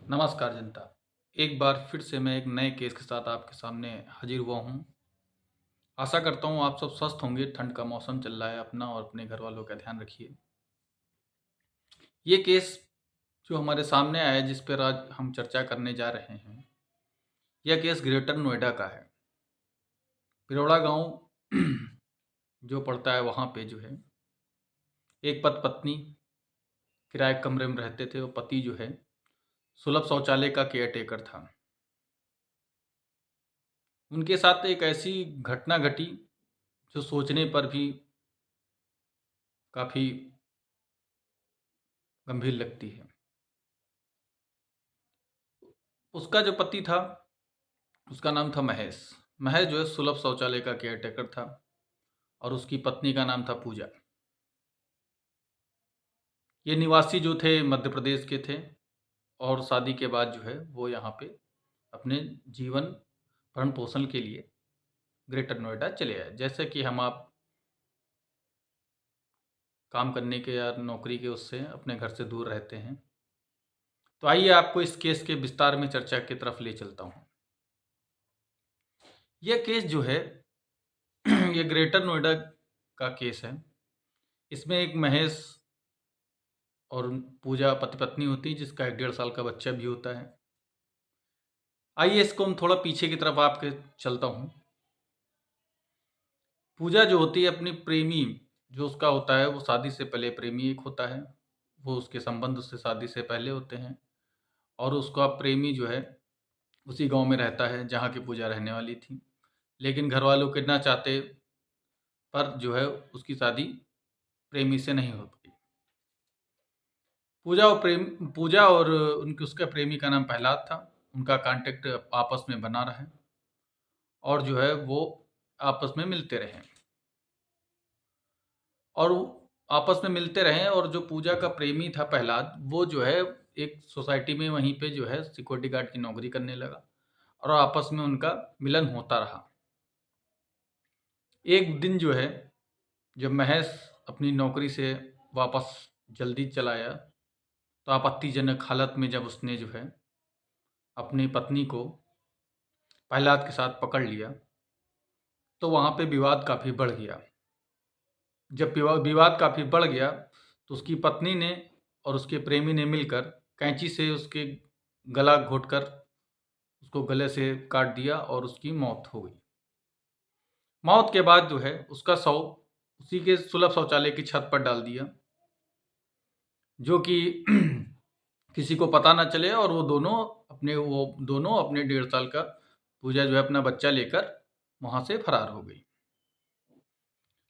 नमस्कार जनता। एक बार फिर से मैं एक नए केस के साथ आपके सामने हाजिर हुआ हूँ। आशा करता हूँ आप सब स्वस्थ होंगे। ठंड का मौसम चल रहा है, अपना और अपने घर वालों का ध्यान रखिए। ये केस जो हमारे सामने आया है, जिस पर आज हम चर्चा करने जा रहे हैं, यह केस ग्रेटर नोएडा का है। पिरोड़ा गांव जो पड़ता है, वहाँ पे जो है एक पति पत्नी किराए कमरे में रहते थे। वो पति जो है सुलभ शौचालय का केयर टेकर था। उनके साथ एक ऐसी घटना घटी जो सोचने पर भी काफ़ी गंभीर लगती है। उसका जो पति था, उसका नाम था महेश। महेश जो है सुलभ शौचालय का केयरटेकर था और उसकी पत्नी का नाम था पूजा। ये निवासी जो थे मध्य प्रदेश के थे और शादी के बाद जो है वो यहाँ पे अपने जीवन भरण पोषण के लिए ग्रेटर नोएडा चले आए। जैसे कि हम आप काम करने के या नौकरी के उससे अपने घर से दूर रहते हैं। तो आइए आपको इस केस के विस्तार में चर्चा की तरफ ले चलता हूँ। यह केस जो है ये ग्रेटर नोएडा का केस है। इसमें एक महेश और पूजा पति पत्नी होती है, जिसका 1.5 साल का बच्चा भी होता है। आइए इसको हम थोड़ा पीछे की तरफ आपके चलता हूँ। पूजा जो होती है अपनी प्रेमी जो उसका होता है, वो शादी से पहले प्रेमी एक होता है, वो उसके संबंध उससे शादी से पहले होते हैं। और उसका प्रेमी जो है उसी गांव में रहता है जहाँ की पूजा रहने वाली थी, लेकिन घर वालों के ना चाहते पर जो है उसकी शादी प्रेमी से नहीं हो पाई। पूजा और उनके उसका प्रेमी का नाम प्रहलाद था। उनका कांटेक्ट आपस में बना रहे और जो है वो आपस में मिलते रहे और आपस में मिलते रहे। और जो पूजा का प्रेमी था प्रहलाद, वो जो है एक सोसाइटी में वहीं पे जो है सिक्योरिटी गार्ड की नौकरी करने लगा और आपस में उनका मिलन होता रहा। एक दिन जो है जब महेश अपनी नौकरी से वापस जल्दी चला आया, तो आपत्तिजनक हालत में जब उसने जो है अपनी पत्नी को प्रहलाद के साथ पकड़ लिया, तो वहाँ पे विवाद काफ़ी बढ़ गया। जब विवाद काफ़ी बढ़ गया, तो उसकी पत्नी ने और उसके प्रेमी ने मिलकर कैंची से उसके गला घोंटकर उसको गले से काट दिया और उसकी मौत हो गई। मौत के बाद जो है उसका शव उसी के सुलभ शौचालय की छत पर डाल दिया, जो कि किसी को पता ना चले। और वो दोनों अपने 1.5 साल का पूजा जो है अपना बच्चा लेकर वहाँ से फरार हो गई।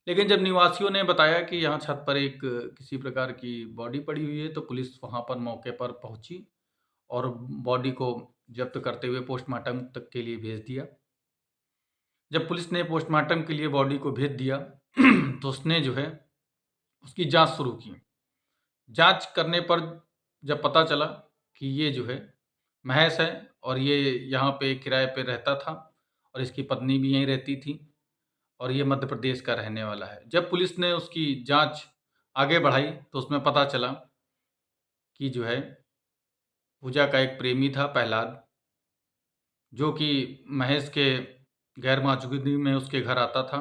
लेकिन जब निवासियों ने बताया कि यहाँ छत पर एक किसी प्रकार की बॉडी पड़ी हुई है, तो पुलिस वहाँ पर मौके पर पहुँची और बॉडी को जब्त करते हुए पोस्टमार्टम तक के लिए भेज दिया। जब पुलिस ने पोस्टमार्टम के लिए बॉडी को भेज दिया तो उसने जो है उसकी जांच शुरू की। जांच करने पर जब पता चला कि ये जो है महेश है और ये यहाँ पे किराए पे रहता था और इसकी पत्नी भी यहीं रहती थी और ये मध्य प्रदेश का रहने वाला है। जब पुलिस ने उसकी जांच आगे बढ़ाई तो उसमें पता चला कि जो है पूजा का एक प्रेमी था प्रहलाद, जो कि महेश के गैर मौजूदगी में उसके घर आता था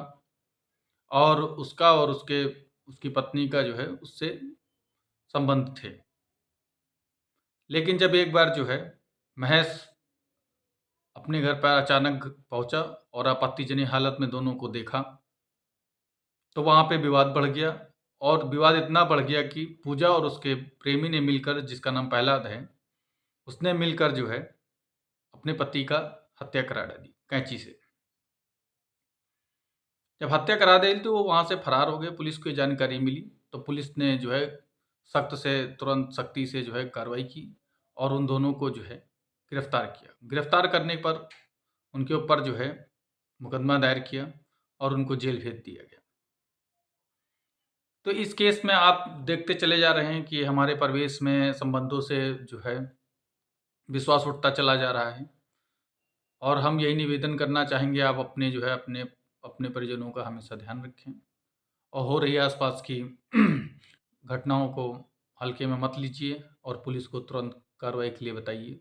और उसका और उसकी पत्नी का जो है उससे संबंध थे। लेकिन जब एक बार जो है महेश अपने घर पर अचानक पहुंचा और आपत्तिजनक हालत में दोनों को देखा, तो वहाँ पे विवाद बढ़ गया। और विवाद इतना बढ़ गया कि पूजा और उसके प्रेमी ने मिलकर, जिसका नाम प्रहलाद है, उसने मिलकर जो है अपने पति का हत्या करा डाली कैंची से। जब हत्या करा दी तो वो वहाँ से फरार हो गए। पुलिस को ये जानकारी मिली तो पुलिस ने जो है तुरंत सख्ती से जो है कार्रवाई की और उन दोनों को जो है गिरफ्तार किया। गिरफ्तार करने पर उनके ऊपर जो है मुकदमा दायर किया और उनको जेल भेज दिया गया। तो इस केस में आप देखते चले जा रहे हैं कि हमारे परिवेश में संबंधों से जो है विश्वास उठता चला जा रहा है और हम यही निवेदन करना चाहेंगे, आप अपने जो है अपने अपने परिजनों का हमेशा ध्यान रखें और हो रही आसपास की घटनाओं को हल्के में मत लीजिए और पुलिस को तुरंत कार्रवाई के लिए बताइए।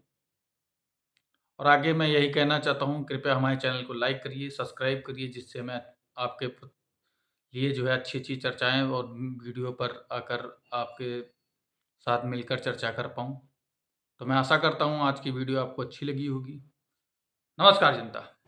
और आगे मैं यही कहना चाहता हूँ, कृपया हमारे चैनल को लाइक करिए, सब्सक्राइब करिए, जिससे मैं आपके लिए जो है अच्छी-अच्छी चर्चाएँ और वीडियो पर आकर आपके साथ मिलकर चर्चा कर पाऊँ। तो मैं आशा करता हूँ आज की वीडियो आपको अच्छी लगी होगी। नमस्कार जनता।